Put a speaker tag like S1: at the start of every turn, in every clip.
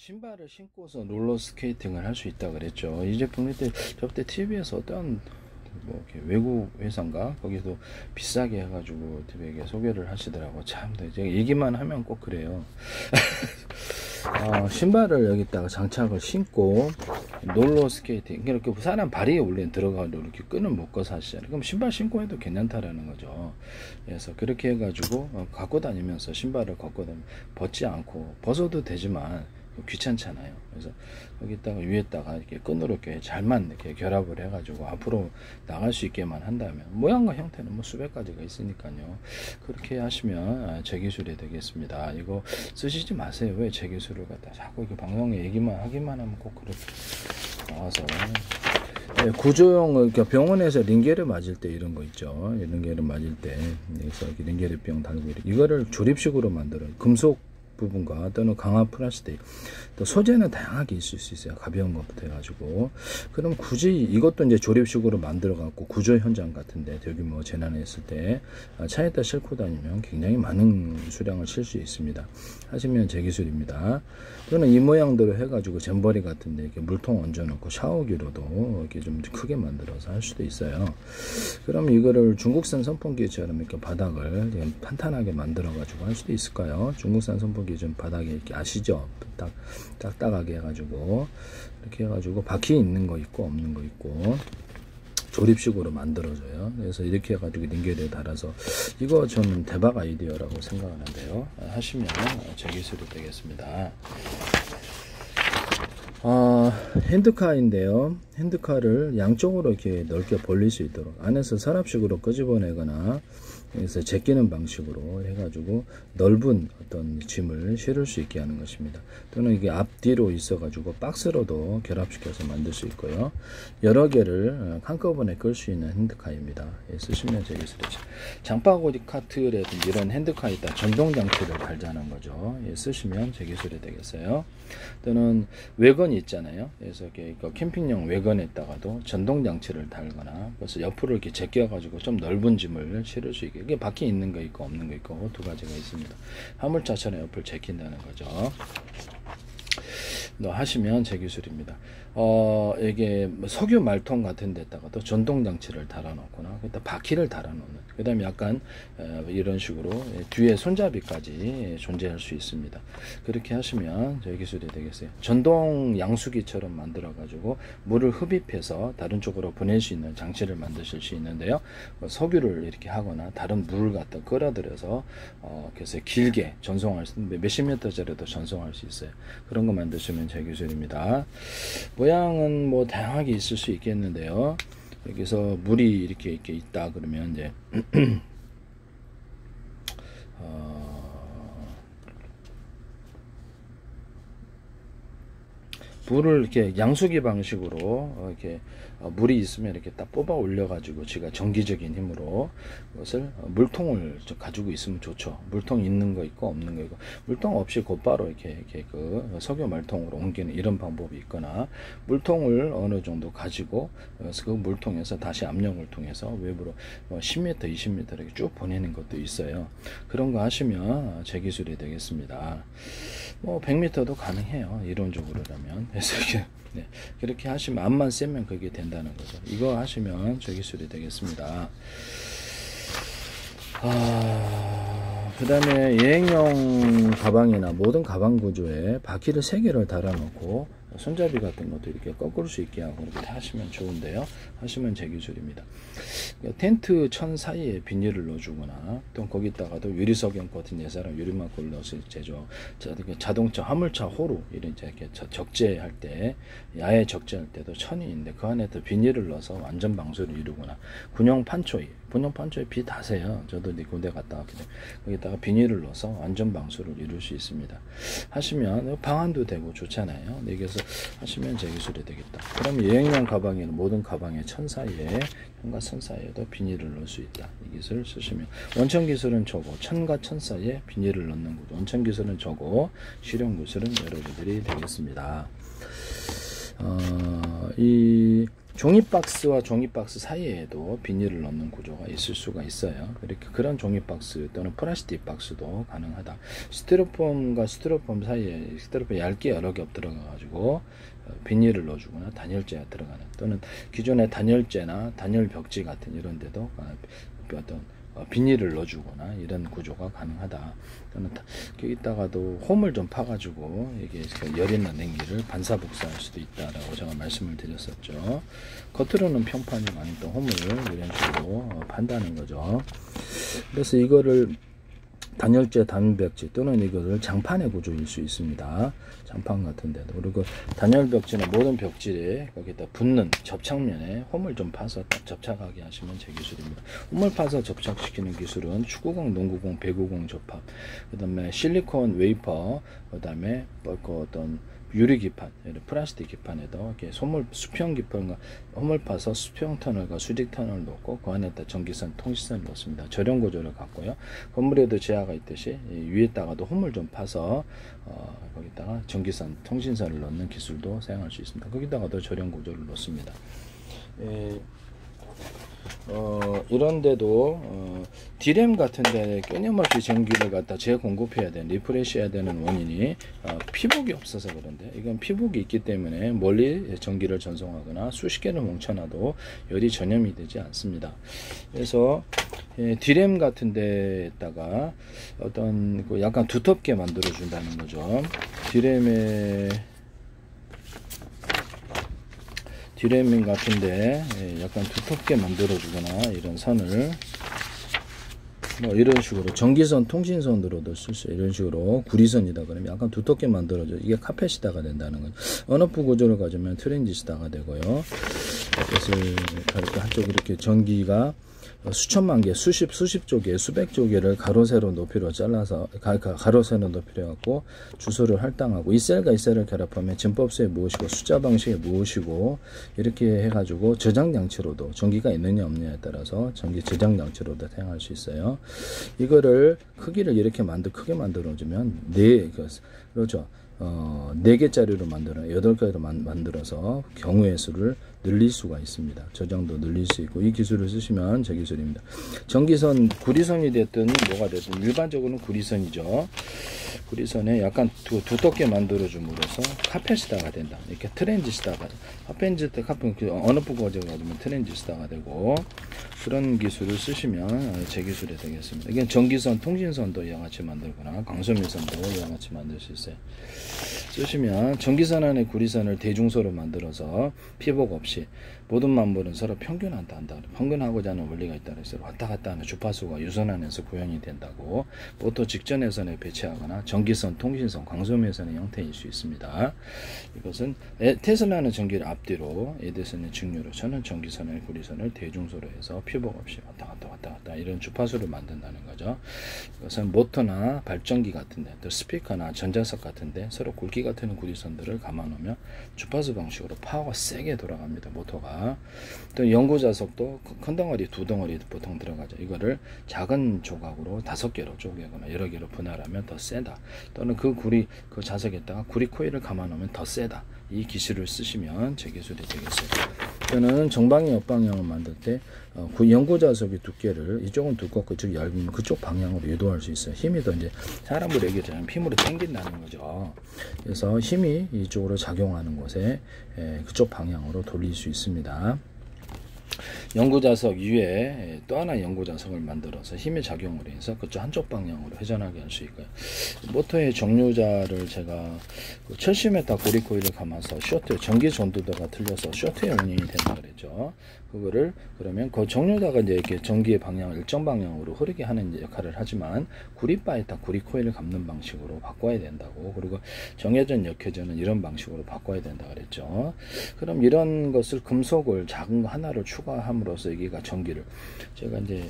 S1: 신발을 신고서 롤러 스케이팅을 할 수 있다 그랬죠. 이 제품 저때 TV에서 어떤 뭐 이렇게 외국 회사인가 거기서 비싸게 해가지고 TV에게 소개를 하시더라고. 참 제가 얘기만 하면 꼭 그래요. 신발을 여기다가 장착을 신고 롤러 스케이팅 이렇게 사람 발이 원래 들어가도 이렇게 끈을 묶어서 하시잖아요. 그럼 신발 신고 해도 괜찮다라는 거죠. 그래서 그렇게 해가지고 갖고 다니면서 신발을 갖고 다니면 벗지 않고 벗어도 되지만 귀찮잖아요. 그래서 여기다가 위에다가 이렇게 끈으로 이렇게 잘만 이렇게 결합을 해가지고 앞으로 나갈 수 있게만 한다면 모양과 형태는 뭐 수백 가지가 있으니까요. 그렇게 하시면 제 기술이 되겠습니다. 이거 쓰시지 마세요. 왜 제 기술을 갖다 자꾸 이렇게 방송에 얘기만 하기만 하면 꼭 그렇게 나와서. 네, 구조용을 그러니까 병원에서 링겔을 맞을 때 이런 거 있죠. 링겔을 맞을 때 그래서 링겔병 달고 이거를 조립식으로 만들어요. 금속 부분과 또는 강화 플라스틱, 또 소재는 다양하게 있을 수 있어요. 가벼운 것부터 해가지고. 그럼 굳이 이것도 이제 조립식으로 만들어 갖고 구조 현장 같은데 여기 뭐 재난했을 때 차에다 싣고 다니면 굉장히 많은 수량을 실 수 있습니다. 하시면 제 기술입니다. 또는 이 모양대로 해가지고 잼버리 같은데 이렇게 물통 얹어놓고 샤워기로도 이렇게 좀 크게 만들어서 할 수도 있어요. 그럼 이거를 중국산 선풍기처럼 이렇게 바닥을 판탄하게 만들어 가지고 할 수도 있을까요? 중국산 선풍기 좀 바닥에 이렇게 아시죠? 딱딱하게 해가지고 이렇게 해가지고 바퀴 있는 거 있고 없는 거 있고 조립식으로 만들어져요. 그래서 이렇게 해가지고 링겔에 달아서 이거 저는 대박 아이디어라고 생각하는데요. 하시면 제 기술이 되겠습니다. 핸드카인데요. 핸드카를 양쪽으로 이렇게 넓게 벌릴 수 있도록 안에서 서랍식으로 끄집어내거나 그래서 제끼는 방식으로 해가지고 넓은 어떤 짐을 실을 수 있게 하는 것입니다. 또는 이게 앞뒤로 있어가지고 박스로도 결합시켜서 만들 수 있고요. 여러 개를 한꺼번에 끌 수 있는 핸드카입니다. 예, 쓰시면 제 기술이죠. 장바구니 카트라든지 이런 핸드카에다 전동 장치를 달자는 거죠. 예, 쓰시면 제 기술이 되겠어요. 또는 외건이 있잖아요. 그래서 이렇게 캠핑용 외건에다가도 전동 장치를 달거나 그래서 옆으로 이렇게 제껴가지고 좀 넓은 짐을 실을 수 있게. 이게 바퀴 있는 거 있고 없는 거 있고 두 가지가 있습니다. 화물차처럼 옆을 제낀다는 거죠. 하시면 제 기술입니다. 이게 석유 말통 같은 데다가도 전동 장치를 달아놓거나 그다 바퀴를 달아놓는. 그 다음에 약간 이런 식으로 뒤에 손잡이까지 존재할 수 있습니다. 그렇게 하시면 제 기술이 되겠어요. 전동 양수기처럼 만들어 가지고 물을 흡입해서 다른 쪽으로 보낼 수 있는 장치를 만드실 수 있는데요. 석유를 이렇게 하거나 다른 물을 갖다 끌어들여서 그래서 길게 전송할 수 있는 몇십 미터짜리도 전송할 수 있어요. 그런 거 만드시면 제 기술입니다. 모양은 뭐 다양하게 있을 수 있겠는데요. 여기서 물이 이렇게 있다 그러면 이제 물을 이렇게 양수기 방식으로 이렇게 물이 있으면 이렇게 딱 뽑아 올려 가지고 지가 전기적인 힘으로 그것을 물통을 가지고 있으면 좋죠. 물통 있는 거 있고 없는 거 있고 물통 없이 곧바로 이렇게 그 석유 말통으로 옮기는 이런 방법이 있거나 물통을 어느 정도 가지고 그 물통에서 다시 압력을 통해서 외부로 10m, 20m 이렇게 쭉 보내는 것도 있어요. 그런 거 하시면 제 기술이 되겠습니다. 뭐 100m도 가능해요. 이론적으로라면. 그래서 네, 그렇게 하시면 암만 세면 그게 된다는 거죠. 이거 하시면 제 기술이 되겠습니다. 그 다음에 여행용 가방이나 모든 가방 구조에 바퀴를 3개를 달아놓고 손잡이 같은 것도 이렇게 꺾을 수 있게 하고 이렇게 하시면 좋은데요. 하시면 제 기술입니다. 텐트 천 사이에 비닐을 넣어주거나 또 거기다가도 유리석영 버튼 예사랑 유리막을 넣어서 제조 자동차 화물차 호루 이런 이렇게 적재할 때 야외 적재할 때도 천이 있는데 그 안에 또 비닐을 넣어서 완전 방수를 이루거나 군용 판초에 비 다세요. 저도 군대 갔다 왔기 때문에 거기다가 비닐을 넣어서 완전 방수를 이룰 수 있습니다. 하시면 방안도 되고 좋잖아요. 여기서 하시면 제 기술이 되겠다. 그럼 여행용 가방에는 모든 가방의 천 사이에 천과 천 사이에도 비닐을 넣을 수 있다. 이 기술을 쓰시면 원천 기술은 저거 천과 천 사이에 비닐을 넣는 거죠. 원천 기술은 저거 실용 기술은 여러분들이 되겠습니다. 이 종이박스와 종이박스 사이에도 비닐을 넣는 구조가 있을 수가 있어요. 이렇게 그런 종이박스 또는 플라스틱 박스도 가능하다. 스티로폼과 스티로폼 사이에 스티로폼 얇게 여러 겹 들어가 가지고 비닐을 넣어주거나 단열재가 들어가는, 또는 기존의 단열재나 단열 벽지 같은 이런 데도 어떤 비닐을 넣어주거나 이런 구조가 가능하다. 또는 여기다가도 홈을 좀 파가지고 이게 열이나 냉기를 반사복사할 수도 있다라고 제가 말씀을 드렸었죠. 겉으로는 평판이 많았던 홈을 이런 식으로 판다는 거죠. 그래서 이거를 단열재, 단벽지 또는 이거를 장판의 구조일 수 있습니다. 장판 같은 데도. 그리고 단열벽지나 모든 벽지에 거기다 붙는 접착면에 홈을 좀 파서 접착하게 하시면 제 기술입니다. 홈을 파서 접착시키는 기술은 축구공, 농구공, 배구공 접합, 그 다음에 실리콘 웨이퍼, 그 다음에 어떤 유리 기판, 플라스틱 기판에도 이렇게 수평 기판과 홈을 파서 수평 터널과 수직 터널을 놓고 그 안에다 전기선, 통신선을 넣습니다. 저렴 구조를 갖고요. 건물에도 지하가 있듯이 위에다가도 홈을 좀 파서 거기다가 전기선, 통신선을 넣는 기술도 사용할 수 있습니다. 거기다가도 저렴 구조를 놓습니다. 이런데도 디램 같은데 끊임없이 전기를 갖다 재공급해야 되는, 리프레시해야 되는 원인이 피복이 없어서 그런데, 이건 피복이 있기 때문에 멀리 전기를 전송하거나 수십 개를 뭉쳐놔도 열이 전염이 되지 않습니다. 그래서 디램 같은데다가 어떤 약간 두텁게 만들어 준다는 거죠. 디램 같은데 약간 두텁게 만들어 주거나 이런 선을 뭐 이런 식으로 전기선, 통신선으로도 쓸 수, 이런 식으로 구리선이다 그러면 약간 두텁게 만들어져. 이게 카펫이다가 된다는 거죠. 언어프 구조를 가지면 트랜지스타가 되고요. 그래서 한쪽 이렇게 전기가 수천만 개, 수십 조개, 수백 조개를 가로 세로 높이로 잘라서 가로 세로 높이로 해갖고 주소를 할당하고, 이 셀과 이 셀을 결합하면 진법수에 모으시고 숫자 방식에 모으시고 이렇게 해가지고 저장 장치로도, 전기가 있느냐 없느냐에 따라서 전기 저장 장치로도 사용할 수 있어요. 이거를 크기를 이렇게 크게 만들어주면 그렇죠. 4개짜리로 만들어 8개로 만들어서 경우의 수를 늘릴 수가 있습니다. 저장도 늘릴 수 있고, 이 기술을 쓰시면 제 기술입니다. 전기선, 구리선이 됐든 뭐가 됐든 일반적으로는 구리선이죠. 구리선에 약간 두텁게 만들어줌으로써 카펫이다가 된다. 이렇게 트랜지스타가, 언어프 구조가 가지면 트랜지스타가 되고, 그런 기술을 쓰시면 제 기술이 되겠습니다. 이게 전기선, 통신선도 이와 같이 만들거나 강소밀선도 이와 같이 만들 수 있어요. 쓰시면 전기선 안에 구리선을 대중소로 만들어서 피복 없이 모든 만물은 서로 평균한다 한다. 평균하고자 하는 원리가 있다 그래서 왔다 갔다 하는 주파수가 유선 안에서 구현이 된다고 보통 직전회선에 배치하거나 전기선, 통신선, 광소밀선의 형태일 수 있습니다. 이것은 테슬라는 전기를 앞뒤로, 에디슨의 직류로, 저는 전기선의 구리선을 대중소로 해서 피복 없이 왔다 갔다 이런 주파수를 만든다는 거죠. 이것은 모터나 발전기 같은데, 또 스피커나 전자석 같은데 서로 굵기 같은 구리선들을 감아놓으면 주파수 방식으로 파워가 세게 돌아갑니다. 모터가. 또 연구자석도 큰 덩어리, 2덩어리 보통 들어가죠. 이거를 작은 조각으로 5개로 쪼개거나 여러 개로 분할하면 더 세다. 또는 그 자석에다가 구리 코일을 감아놓으면 더 세다. 이 기술을 쓰시면 제 기술이 되겠어요. 저는 정방향, 역방향을 만들 때 연구자석의 두께를, 이쪽은 두껍고 이쪽 얇으면 그쪽 방향으로 유도할 수 있어요. 힘이 더 이제 사람으로 얘기하자면 힘으로 당긴다는 거죠. 그래서 힘이 이쪽으로 작용하는 곳에 그쪽 방향으로 돌릴 수 있습니다. 연구자석 위에 또 하나 연구자석을 만들어서 힘의 작용을 해서 그쪽 한쪽 방향으로 회전하게 할 수 있고요. 모터의 정류자를 제가 70m 고리 코일을 감아서 전기 전도도가 틀려서 쇼트의 원인이 된다 그랬죠. 그거를 그러면 그 정류자가 이제 이렇게 전기의 방향을 일정 방향으로 흐르게 하는 역할을 하지만 구리바에다 구리 코일을 감는 방식으로 바꿔야 된다고, 그리고 정회전, 역회전은 이런 방식으로 바꿔야 된다 그랬죠. 그럼 이런 것을 금속을 작은 거 하나를 추가함으로써 여기가 전기를, 제가 이제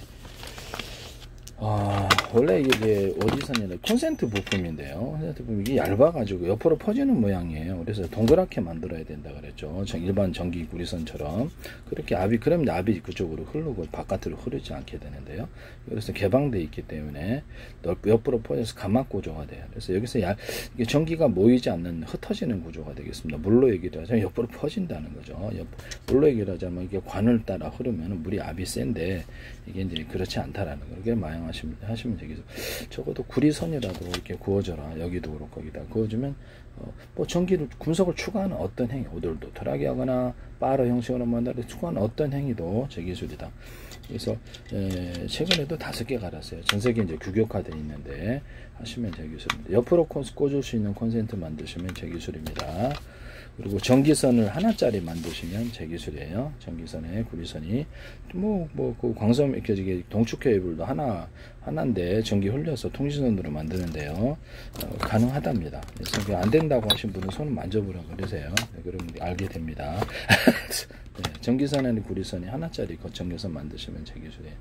S1: 원래 이게 어디선이라 콘센트 부품인데요. 콘센트 부품이 이게 얇아가지고 옆으로 퍼지는 모양이에요. 그래서 동그랗게 만들어야 된다 그랬죠. 일반 전기 구리선처럼. 그렇게 그럼 압이 그쪽으로 흐르고 바깥으로 흐르지 않게 되는데요. 그래서 개방되어 있기 때문에 옆으로 퍼져서 감압 구조가 돼요. 그래서 여기서 이게 전기가 모이지 않는 흩어지는 구조가 되겠습니다. 물로 얘기를 하자면 옆으로 퍼진다는 거죠. 물로 얘기를 하자면 이게 관을 따라 흐르면 물이 압이 센데 이게 이제 그렇지 않다라는 거. 그렇게 하시면 되겠죠. 적어도 구리선이라도 이렇게 구워져라. 여기도 그렇고 거기다 구워주면 뭐 전기를 금속을 추가하는 어떤 행위, 오돌도 덜하게 하거나 바로 형식으로 만들어 추가하는 어떤 행위도 제 기술이다. 그래서 최근에도 5개 갈았어요. 전 세계 이제 규격화되어 있는데 하시면 제 기술입니다. 옆으로 꽂을 수 있는 콘센트 만드시면 제 기술입니다. 그리고 전기선을 하나짜리 만드시면 제 기술이에요. 전기선에 구리선이 그 광섬 이렇게 동축 케이블도 하나인데 전기 흘려서 통신선으로 만드는데요. 가능하답니다. 그래서 안 된다고 하신 분은 손을 만져보라고 그러세요. 네, 그러면 알게 됩니다. 네, 전기선에는 구리선이 하나짜리 전기선 만드시면 제 기술이에요.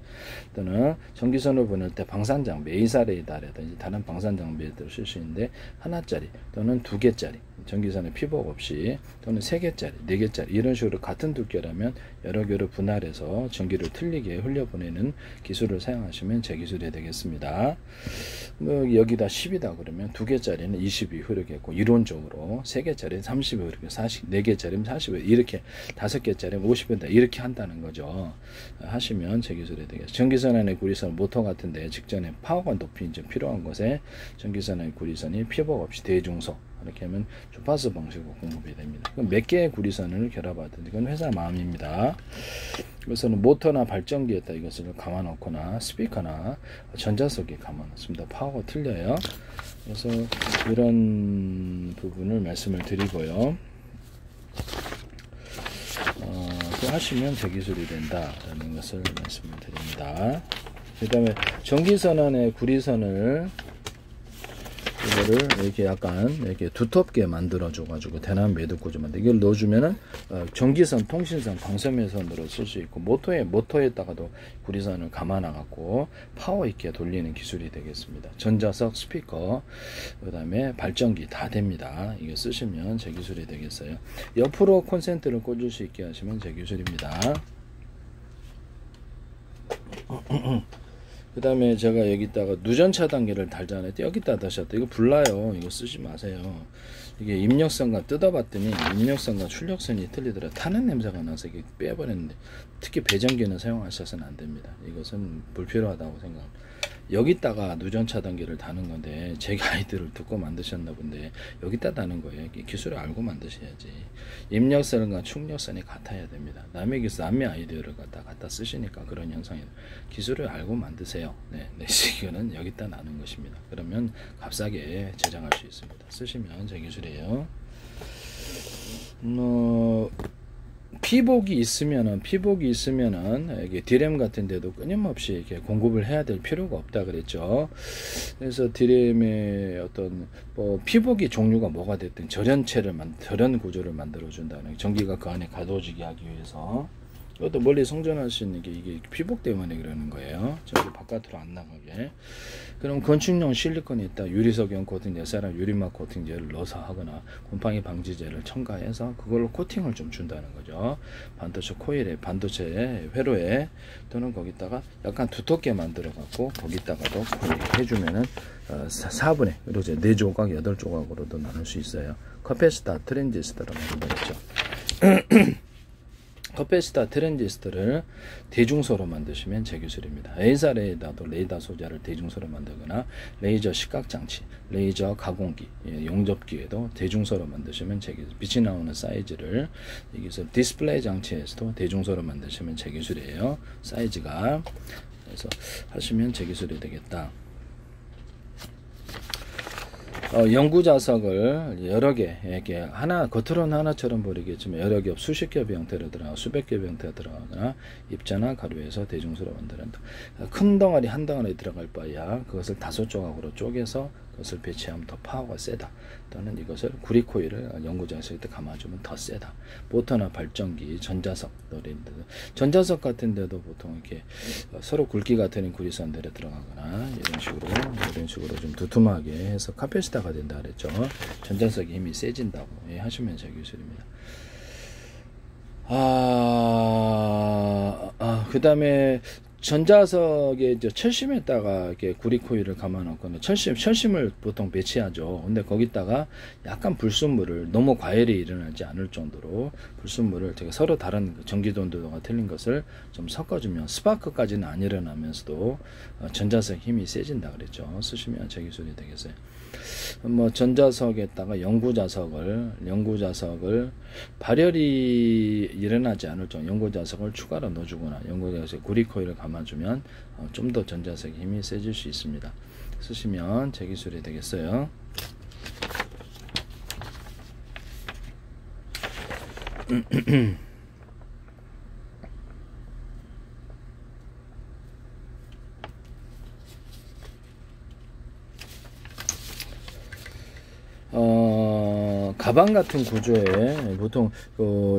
S1: 또는 전기선을 보낼 때 방산장비, A사 레이더라든지 다른 방산장비를 쓸 수 있는데 하나짜리 또는 2개짜리 전기선에 피복 없이 또는 3개짜리, 4개짜리 이런 식으로 같은 두께라면 여러 개로 분할해서 전기를 틀리게 흘려보내는 기술을 사용하시면 제 기술이 되겠습니다. 여기다 10이다 그러면 2개짜리는 20이 흐르겠고 이론적으로 3개짜리는 30이 흐르고 4개짜리는 40이 이렇게 5개짜리는 50이다 이렇게 한다는 거죠. 하시면 제 기술이 되겠습니다. 전기선 안에 구리선 모터 같은데 직전에 파워가 높이 이제 필요한 것에 전기선 안에 구리선이 피복 없이 대중소 이렇게 하면 주파수 방식으로 공급이 됩니다. 몇 개의 구리선을 결합하든지 이건 회사 마음입니다. 이것은 모터나 발전기에다 이것을 감아놓거나 스피커나 전자석에 감아놓습니다. 파워가 틀려요. 그래서 이런 부분을 말씀을 드리고요. 또 하시면 제 기술이 된다라는 것을 말씀을 드립니다. 그 다음에 전기선 안에 구리선을 이거를 이렇게 약간 이렇게 두텁게 만들어 줘 가지고 대남 매듭 구조 만들 이걸 넣어주면은 전기선, 통신선, 방섬유선으로 쓸 수 있고 모터에다가도 구리선을 감아놔 갖고 파워 있게 돌리는 기술이 되겠습니다. 전자석, 스피커, 그 다음에 발전기 다 됩니다. 이거 쓰시면 제 기술이 되겠어요. 옆으로 콘센트를 꽂을 수 있게 하시면 제 기술입니다. 그 다음에 제가 여기다가 누전 차단기를 달잖아요. 여기다 다셨다. 이거 불나요. 이거 쓰지 마세요. 이게 입력선과 뜯어봤더니 입력선과 출력선이 틀리더라. 타는 냄새가 나서 이게 빼버렸는데 특히 배전기는 사용하셔서는 안 됩니다. 이것은 불필요하다고 생각합니다. 여기다가 누전 차단기를 다는 건데 제 가이드를 듣고 만드셨나 본데 여기다 다는 거예요. 기술을 알고 만드셔야지. 입력선과 출력선이 같아야 됩니다. 남의 기술, 남의 아이디어를 갖다 쓰시니까 그런 현상이 기술을 알고 만드세요. 네, 이거는 여기다 나는 것입니다. 그러면 값싸게 제작할 수 있습니다. 쓰시면 제 기술이에요. 피복이 있으면은 이게 디램 같은 데도 끊임없이 이렇게 공급을 해야 될 필요가 없다 그랬죠. 그래서 디램의 어떤 피복이 종류가 뭐가 됐든 절연 구조를 만들어 준다는 전기가 그 안에 가둬지게 하기 위해서 이것도 멀리 성전할 수 있는 게 이게 피복 때문에 그러는 거예요. 전기 바깥으로 안 나가게. 그럼 건축용 실리콘이 있다. 유리석용 코팅, 내사람 유리막 코팅제를 넣어서 하거나 곰팡이 방지제를 첨가해서 그걸로 코팅을 좀 준다는 거죠. 반도체 코일에, 반도체 회로에 또는 거기다가 약간 두텁게 만들어 갖고 거기다가도 해주면은 4분의 그리고 이제 4조각, 8조각으로도 나눌 수 있어요. 커패시터 트랜지스터라고 말하죠. 커패시터 트랜지스터를 대중소로 만드시면 제 기술입니다. A사 레이더도 레이더 소자를 대중소로 만들거나 레이저 시각장치, 레이저 가공기, 용접기에도 대중소로 만드시면 제 기술. 빛이 나오는 사이즈를 이 기술 디스플레이 장치에서도 대중소로 만드시면 제 기술이에요. 사이즈가. 그래서 하시면 제 기술이 되겠다. 연구자석을 여러 개, 이렇게 겉으로는 하나처럼 보이겠지만 여러 겹, 수십 겹 형태로 들어가고 수백 겹 형태로 들어가거나 입자나 가루에서 대중소로 만드는다. 큰 덩어리 한 덩어리 들어갈 바에야 그것을 5조각으로 쪼개서 것을 배치하면 더 파워가 세다. 또는 이것을 구리코일을 연구장에서 감아주면 더 세다. 모터나 발전기, 전자석, 전자석 같은 데도 보통 이렇게 서로 굵기가 되는 구리선들에 들어가거나 이런 식으로 좀 두툼하게 해서 카패시터가 된다 그랬죠. 전자석의 힘이 세진다고 하시면 제 기술입니다. 그 다음에 전자석에 이제 철심에다가 이렇게 구리코일을 감아놓거나 철심을 보통 배치하죠. 근데 거기다가 약간 불순물을 너무 과열이 일어나지 않을 정도로 불순물을 제가 서로 다른 전기전도가 틀린 것을 좀 섞어주면 스파크까지는 안 일어나면서도 전자석 힘이 세진다 그랬죠. 쓰시면 제 기술이 되겠어요. 뭐 전자석에다가 영구자석을 발열이 일어나지 않을 정도 영구자석을 추가로 넣어주거나 영구자석 구리코일을 감아주면 좀 더 전자석의 힘이 세질 수 있습니다. 쓰시면 제 기술이 되겠어요. 가방 같은 구조에 보통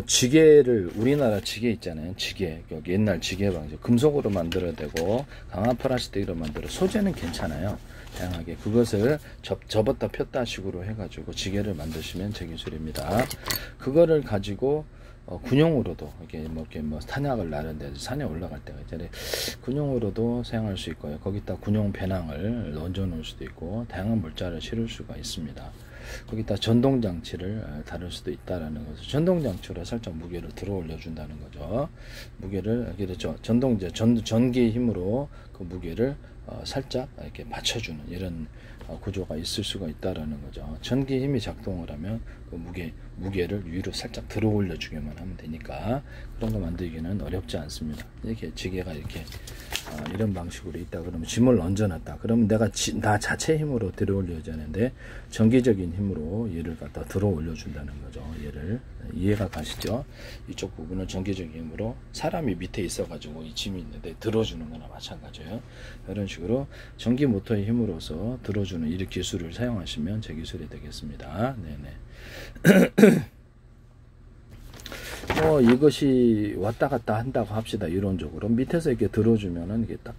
S1: 지게를 우리나라 지게 있잖아요. 지게 옛날 지게 방식 금속으로 만들어야 되고 강화 플라스틱으로 만들어 소재는 괜찮아요. 다양하게 그것을 접었다 폈다 식으로 해가지고 지게를 만드시면 제 기술입니다. 그거를 가지고 군용으로도 이렇게 뭐 탄약을 나른데 산에 올라갈 때가 있잖아요. 군용으로도 사용할 수 있고요. 거기다 군용 배낭을 얹어 놓을 수도 있고 다양한 물자를 실을 수가 있습니다. 거기다 전동장치를 다룰 수도 있다라는 거죠. 전동장치로 살짝 무게를 들어 올려준다는 거죠. 무게를 그렇죠. 전기의 힘으로 그 무게를 살짝 이렇게 받쳐주는 이런 구조가 있을 수가 있다라는 거죠. 전기 힘이 작동을 하면 그 무게를 위로 살짝 들어 올려주기만 하면 되니까 그런 거 만들기는 어렵지 않습니다. 이렇게 지게가 이렇게 이런 방식으로 있다 그러면 짐을 얹어놨다 그러면 내가 나 자체 힘으로 들어 올려야 하는데 전기적인 힘으로 얘를 갖다 들어 올려준다는 거죠. 얘를 이해가 가시죠? 이쪽 부분은 전기적인 힘으로 사람이 밑에 있어가지고 이 짐이 있는데 들어주는 거나 마찬가지예요. 이런 식으로 전기 모터의 힘으로서 들어주는 이 기술을 사용하시면 제 기술이 되겠습니다. 네네. 이것이 왔다 갔다 한다고 합시다. 이론적으로 밑에서 이렇게 들어주면은 이게 딱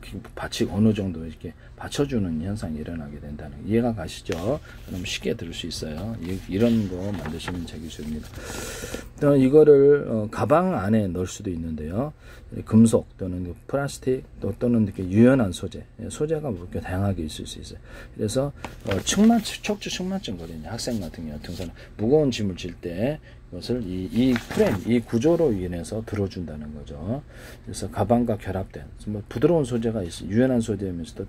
S1: 어느 정도 이렇게 받쳐주는 현상이 일어나게 된다는 이해가 가시죠? 그럼 쉽게 들을 수 있어요. 이런 거 만드시면 제 기술입니다. 이거를 가방 안에 넣을 수도 있는데요. 금속 또는 플라스틱 또는 이렇게 유연한 소재가 그렇게 다양하게 있을 수 있어요. 그래서 척추 측만증 거리는 학생 같은 경우 등산 무거운 짐을 질 때 이것을 이 프레임, 이 구조로 인해서 들어준다는 거죠. 그래서 가방과 결합된 부드러운 소재가 유연한 소재이면서도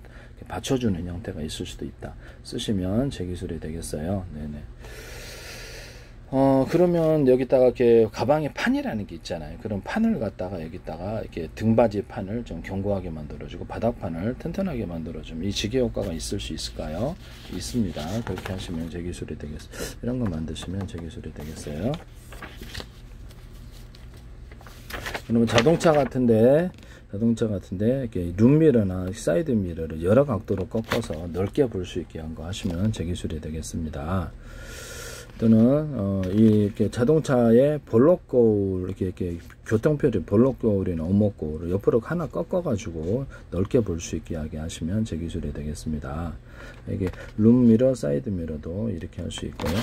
S1: 받쳐주는 형태가 있을 수도 있다. 쓰시면 제 기술이 되겠어요. 네네. 그러면 여기다가 이렇게 가방에 판이라는 게 있잖아요. 그런 판을 갖다가 여기다가 이렇게 등받이 판을 좀 견고하게 만들어주고 바닥판을 튼튼하게 만들어주면 이 지게 효과가 있을 수 있을까요? 있습니다. 그렇게 하시면 제 기술이 되겠어요. 이런 거 만드시면 제 기술이 되겠어요. 그러면 자동차 같은데 이렇게 룸미러나 사이드 미러를 여러 각도로 꺾어서 넓게 볼 수 있게 한 거 하시면 제 기술이 되겠습니다. 또는 이렇게 자동차의 볼록 거울 이렇게 교통표를 볼록 거울이나 오목 거울을 옆으로 하나 꺾어 가지고 넓게 볼 수 있게 하게 하시면 제 기술이 되겠습니다. 이게 룸 미러, 사이드 미러도 이렇게 할 수 있고요.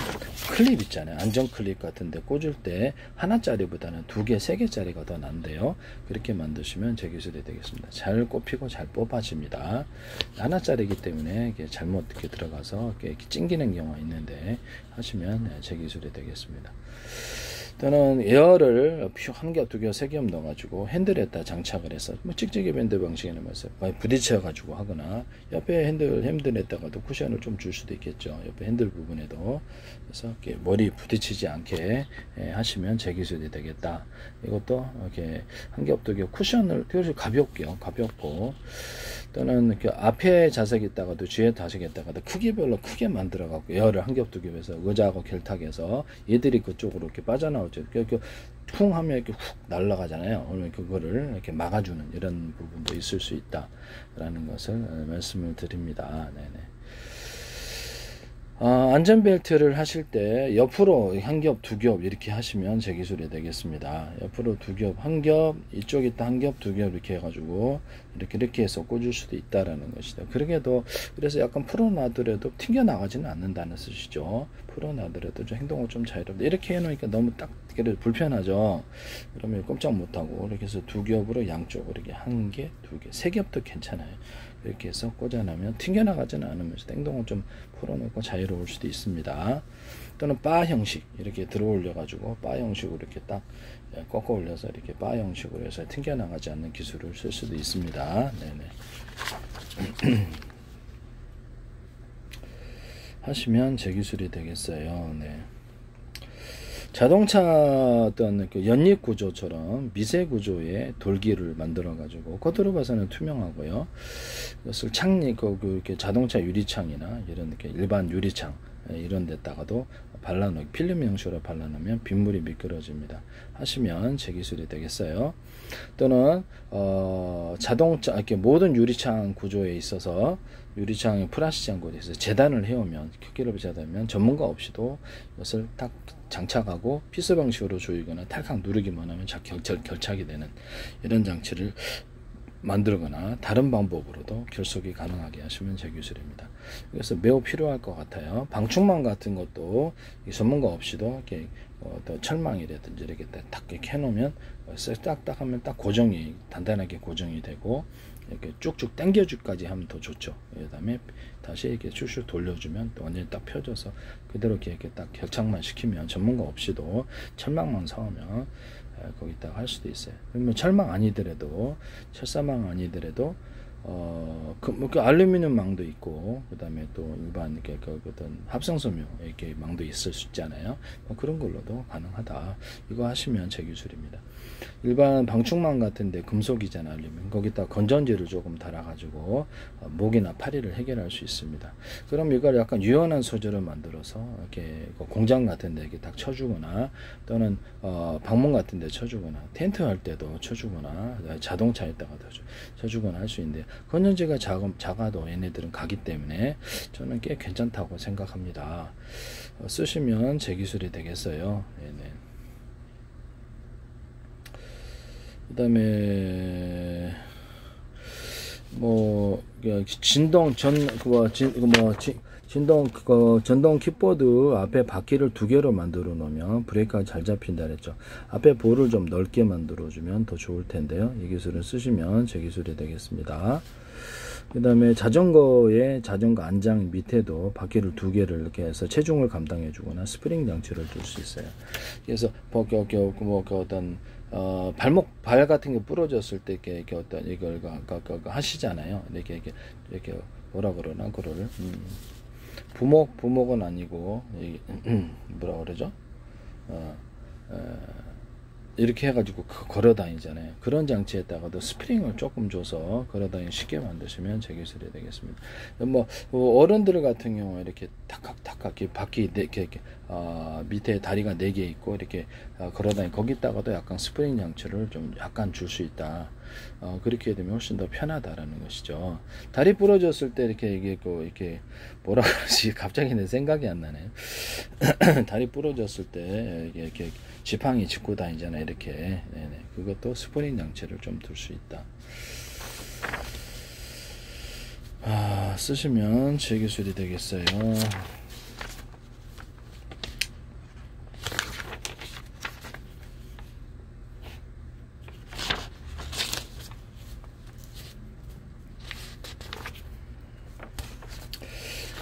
S1: 클립 있잖아요. 안전 클립 같은데 꽂을 때 하나짜리보다는 2개, 3개짜리가 더 난데요. 그렇게 만드시면 제 기술이 되겠습니다. 잘 꼽히고 잘 뽑아집니다. 하나짜리이기 때문에 이게 잘못 이렇게 들어가서 이렇게 찡기는 경우가 있는데 하시면 제 기술이 되겠습니다. 또는 에어를 한 겹, 2겹, 3겹 넣어가지고 핸들에다 장착을 해서 찍찍이 밴드 방식에는 많이 부딪혀가지고 하거나 옆에 핸들에다가도 쿠션을 좀 줄 수도 있겠죠. 옆에 핸들 부분에도 그래서 이렇게 머리 부딪히지 않게 하시면 제 기술이 되겠다. 이것도 이렇게 한 겹, 2겹 쿠션을 가볍고 또는 이렇게 앞에 자석이 있다가도 뒤에 자석이 있다가도 크기별로 크게 만들어갖고 에어를 한 겹, 2겹 해서 의자하고 결탁해서 얘들이 그쪽으로 이렇게 빠져나오죠. 이렇게 쿵 하면 이렇게 훅 날아가잖아요. 오늘 그거를 이렇게 막아주는 이런 부분도 있을 수 있다라는 것을 말씀을 드립니다. 네네. 안전벨트를 하실 때 옆으로 한 겹, 두 겹 이렇게 하시면 제 기술이 되겠습니다. 옆으로 두 겹, 한 겹, 이쪽에 한 겹, 두 겹 이렇게 해가지고 이렇게 해서 꽂을 수도 있다라는 것이다. 그래서 약간 풀어놔더라도 튕겨나가지는 않는다는 뜻이죠. 풀어놔더라도 좀 행동을 좀 자유롭게 이렇게 해놓으니까 너무 딱 불편하죠. 그러면 꼼짝 못하고 이렇게 해서 두 겹으로 양쪽으로 이렇게 한 개, 두 개, 세 겹도 괜찮아요. 이렇게 해서 꽂아놓으면 튕겨나가지는 않으면서 행동을 좀 풀어놓고 자유로울 수도 있습니다. 또는 바 형식 이렇게 들어 올려 가지고 바 형식으로 이렇게 딱 꺾어 올려서 이렇게 바 형식으로 해서 튕겨나가지 않는 기술을 쓸 수도 있습니다. 네네. 하시면 제 기술이 되겠어요. 네. 자동차 어떤 그 연립 구조처럼 미세 구조의 돌기를 만들어 가지고 겉으로 봐서는 투명하고요. 이것을 이렇게 자동차 유리창이나 이런 이렇게 일반 유리창 이런 데다가도 발라놓기 필름 형식으로 발라놓으면 빗물이 미끄러집니다. 하시면 제 기술이 되겠어요. 또는 자동차 이렇게 모든 유리창 구조에 있어서 유리창의 플라스틱 구조에서 재단을 해오면 크기를 재단하면 전문가 없이도 이것을 딱 장착하고 피스 방식으로 조이거나 탈칵 누르기만 하면 결착이 되는 이런 장치를 만들거나 다른 방법으로도 결속이 가능하게 하시면 제 기술입니다. 그래서 매우 필요할 것 같아요. 방충망 같은 것도 전문가 없이도 이렇게 철망이라든지 이렇게 딱 이렇게 해놓으면 딱딱 하면 딱 고정이 단단하게 고정이 되고 이렇게 쭉쭉 당겨주기까지 하면 더 좋죠. 그 다음에 다시 이렇게 슉슉 돌려주면 또 완전히 딱 펴져서 그대로 이렇게 딱 결착만 시키면 전문가 없이도 철망만 사오면 거기다가 할 수도 있어요. 그러면 철망 아니더라도 철사망 아니더라도 그 알루미늄 망도 있고 그 다음에 또 일반 이렇게 어떤 합성섬유 이렇게 망도 있을 수 있잖아요. 그런 걸로도 가능하다. 이거 하시면 제 기술입니다. 일반 방충망 같은데 금속이잖아, 알루미늄. 거기다 건전지를 조금 달아가지고 목이나 파리를 해결할 수 있습니다. 그럼 이걸 약간 유연한 소재로 만들어서 이렇게 공장 같은데 이렇게 딱 쳐주거나 또는 방문 같은데 쳐주거나 텐트 할 때도 쳐주거나 자동차에다가도 쳐주거나 할 수 있는데 건전지가 작아도 얘네들은 가기 때문에 저는 꽤 괜찮다고 생각합니다. 쓰시면 제 기술이 되겠어요. 네네. 그 다음에 전동 킥보드 앞에 바퀴를 두 개로 만들어 놓으면 브레이크가 잘 잡힌다 그랬죠. 앞에 볼을 좀 넓게 만들어 주면 더 좋을 텐데요. 이 기술을 쓰시면 제 기술이 되겠습니다. 그 다음에 자전거 안장 밑에도 바퀴를 두 개를 이렇게 해서 체중을 감당해 주거나 스프링 장치를 둘 수 있어요. 그래서 어떤 발 같은 게 부러졌을 때 이렇게 어떤 이걸 하시잖아요. 이렇게 뭐라 그러나 그거를 부목은 아니고 뭐라 그러죠? 이렇게 해가지고 걸어 다니잖아요. 그런 장치에다가도 스프링을 조금 줘서 걸어 다니기 쉽게 만드시면 제 기술이 되겠습니다. 어른들 같은 경우 이렇게 탁탁탁 바퀴 이렇게 밑에 다리가 4개 있고 이렇게 걸어 다니 거기다가도 약간 스프링 장치를 좀 약간 줄 수 있다. 그렇게 되면 훨씬 더 편하다라는 것이죠. 다리 부러졌을 때 이렇게 뭐라 그러지 갑자기 내 생각이 안 나네요. 다리 부러졌을 때 이렇게 지팡이 짚고 다니잖아요. 이렇게 네네. 그것도 스프링 장치를 좀 둘 수 있다. 쓰시면 제 기술이 되겠어요.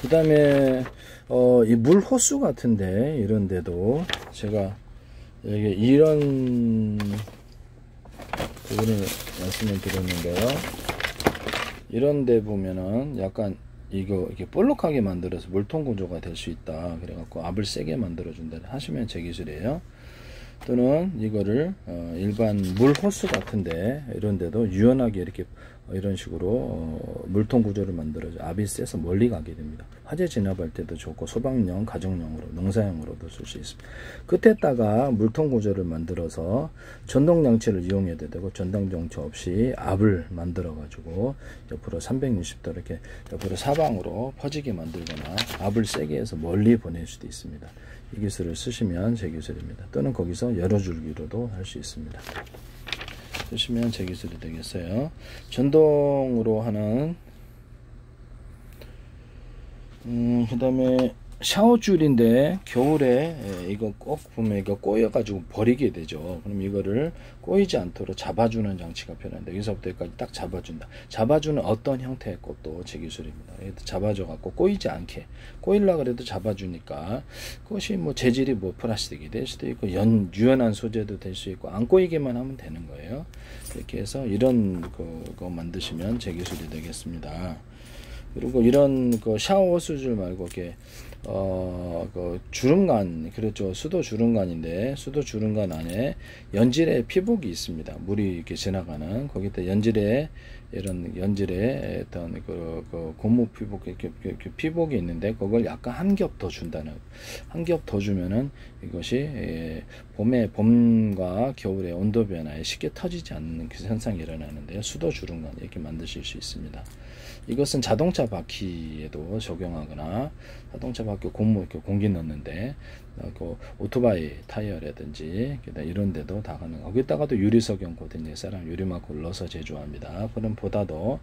S1: 그 다음에 이 물 호수 같은데 이런 데도 제가 여기 이런 부분을 말씀을 드렸는데요. 이런 데 보면은 약간 이렇게 볼록하게 만들어서 물통 구조가 될 수 있다. 그래갖고 압을 세게 만들어준다 하시면 제 기술이에요. 또는 이거를 일반 물 호수 같은데 이런 데도 유연하게 이렇게 이런 식으로 물통 구조를 만들어서 압이 세서 멀리 가게 됩니다. 화재 진압할 때도 좋고 소방용, 가정용으로, 농사용으로도 쓸 수 있습니다. 끝에다가 물통 구조를 만들어서 전동장치를 이용해도 되고 전동장치 없이 압을 만들어 가지고 옆으로 360도 이렇게 옆으로 사방으로 퍼지게 만들거나 압을 세게 해서 멀리 보낼 수도 있습니다. 이 기술을 쓰시면 제 기술입니다. 또는 거기서 여러 줄기로도 할 수 있습니다. 쓰시면 제 기술이 되겠어요. 전동으로 하는 그 다음에 샤워줄인데 겨울에 이거 꼭 보면 이거 꼬여가지고 버리게 되죠. 그럼 이거를 꼬이지 않도록 잡아주는 장치가 필요한데 여기서부터 여기까지 딱 잡아준다. 잡아주는 어떤 형태의 꽃도 제 기술입니다. 잡아줘갖고 꼬이지 않게, 꼬일라 그래도 잡아주니까 그것이 뭐 재질이 뭐 플라스틱이 될 수도 있고 유연한 소재도 될 수 있고 안 꼬이게만 하면 되는 거예요. 이렇게 해서 이런 거 만드시면 제 기술이 되겠습니다. 그리고 이런 그 샤워 수줄 말고 이렇게 그 주름간, 그렇죠, 수도 주름간인데 수도 주름간 안에 연질의 피복이 있습니다. 물이 이렇게 지나가는 거기다 연질에 이런 연질에 어떤 그 고무 피복 이렇게 피복이 있는데 그걸 약간 한 겹 더 준다는, 한 겹 더 주면은 이것이 봄과 겨울의 온도 변화에 쉽게 터지지 않는 그 현상이 일어나는데요. 수도 주름간 이렇게 만드실 수 있습니다. 이것은 자동차 바퀴에도 적용하거나 자동차 바퀴 고무 이렇게 공기 넣는데 그 오토바이 타이어라든지 이런 데도 다 가능. 거기다가도 유리석용 코팅 사람 유리막을 넣어서 제조합니다. 그럼 보다도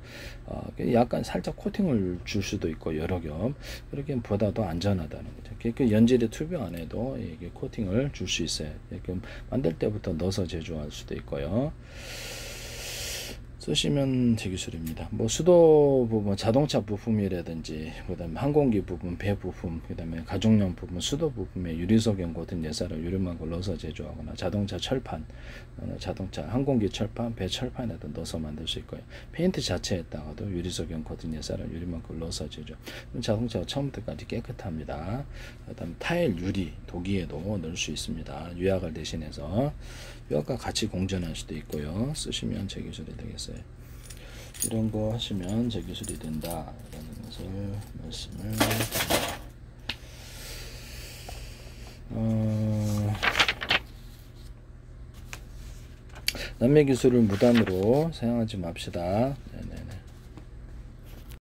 S1: 약간 살짝 코팅을 줄 수도 있고 여러 겹 그렇게 보다도 안전하다는 거죠. 그 연질의 튜브 안에도 이게 코팅을 줄 수 있어요. 이렇게 만들 때부터 넣어서 제조할 수도 있고요. 쓰시면 제 기술입니다. 뭐 수도 부분, 자동차 부품이라든지, 그 다음에 항공기 부품, 배 부품, 그 다음에 가정용 부품, 수도 부품에 유리석용 같은 예사를 유리막을 넣어서 제조하거나 자동차 철판, 자동차 항공기 철판, 배 철판에도 넣어서 만들 수 있고요. 페인트 자체에다가도 유리석용 같은 예사를 유리막을 넣어서 제조. 자동차가 처음부터까지 깨끗합니다. 그 다음에 타일 유리, 도기에도 넣을 수 있습니다. 유약을 대신해서. 유약과 같이 공전할 수도 있고요. 쓰시면 제 기술이 되겠어요. 이런 거 하시면 제 기술이 된다 라는 것을 말씀을 남의 기술을 무단으로 사용하지 맙시다. 네네.